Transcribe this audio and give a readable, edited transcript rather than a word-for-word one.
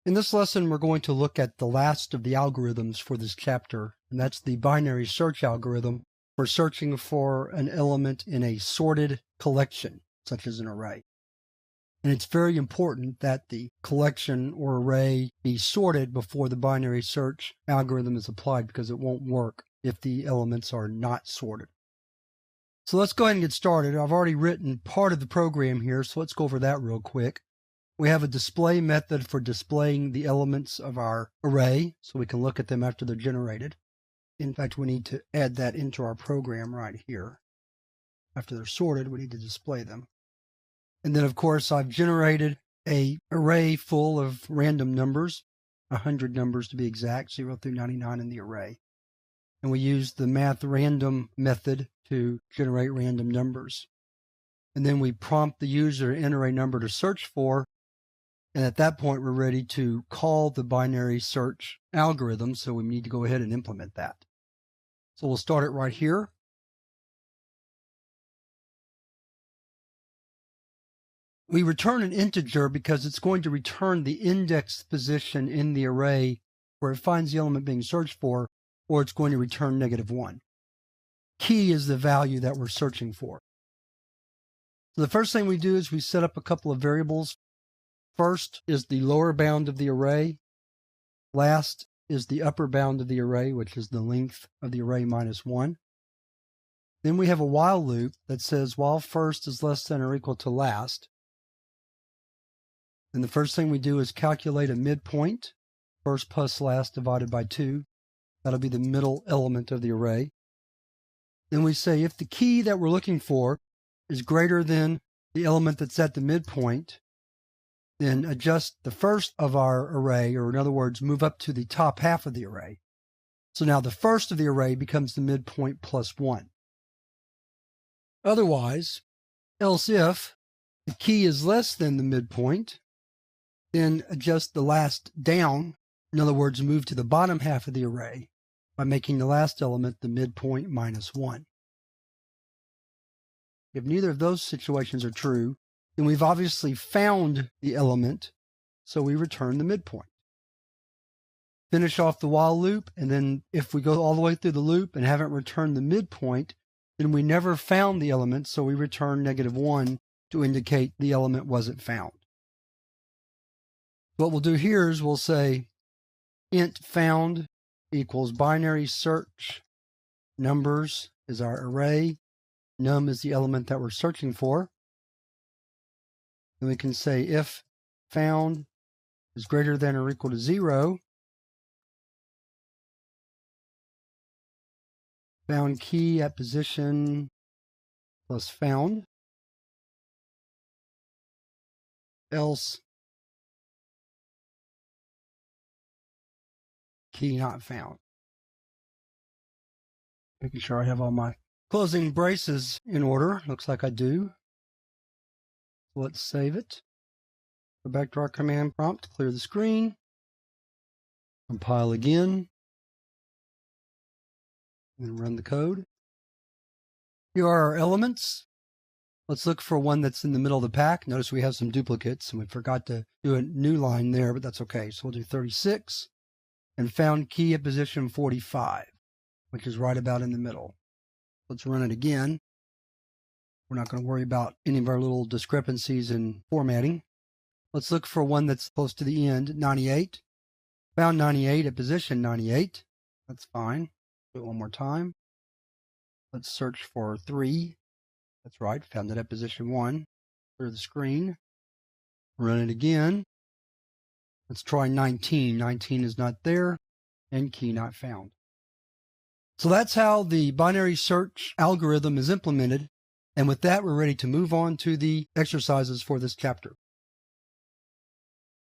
In this lesson, we're going to look at the last of the algorithms for this chapter, and that's the binary search algorithm for searching for an element in a sorted collection, such as an array. And it's very important that the collection or array be sorted before the binary search algorithm is applied, because it won't work if the elements are not sorted. So let's go ahead and get started. I've already written part of the program here, so let's go over that real quick. We have a display method for displaying the elements of our array, so we can look at them after they're generated. In fact, we need to add that into our program right here. After they're sorted, we need to display them. And then, of course, I've generated an array full of random numbers, 100 numbers to be exact, 0 through 99 in the array. And we use the math_random method to generate random numbers. And then we prompt the user to enter a number to search for. And at that point, we're ready to call the binary search algorithm, so we need to go ahead and implement that. So we'll start it right here. We return an integer because it's going to return the index position in the array where it finds the element being searched for, or it's going to return -1. Key is the value that we're searching for. So the first thing we do is we set up a couple of variables. First is the lower bound of the array. Last is the upper bound of the array, which is the length of the array -1. Then we have a while loop that says while first is less than or equal to last. And the first thing we do is calculate a midpoint, first plus last divided by 2. That'll be the middle element of the array. Then we say if the key that we're looking for is greater than the element that's at the midpoint, then adjust the first of our array, or in other words, move up to the top half of the array. So now the first of the array becomes the midpoint plus 1. Otherwise, else if the key is less than the midpoint, then adjust the last down. In other words, move to the bottom half of the array by making the last element the midpoint -1. If neither of those situations are true, then we've obviously found the element, so we return the midpoint. Finish off the while loop, and then if we go all the way through the loop and haven't returned the midpoint, then we never found the element, so we return -1 to indicate the element wasn't found. What we'll do here is we'll say int found equals binary search numbers is our array, num is the element that we're searching for. Then we can say if found is greater than or equal to 0, found key at position plus found, else key not found. Making sure I have all my closing braces in order. Looks like I do. Let's save it. Go back to our command prompt, clear the screen, compile again, and run the code. Here are our elements. Let's look for one that's in the middle of the pack. Notice we have some duplicates, and we forgot to do a new line there, but that's okay. So we'll do 36, and found key at position 45, which is right about in the middle. Let's run it again. We're not going to worry about any of our little discrepancies in formatting. Let's look for one that's close to the end, 98. Found 98 at position 98. That's fine. Do it one more time. Let's search for 3. That's right, found it at position 1. Clear the screen. Run it again. Let's try 19. 19 is not there, and key not found. So that's how the binary search algorithm is implemented. And with that, we're ready to move on to the exercises for this chapter.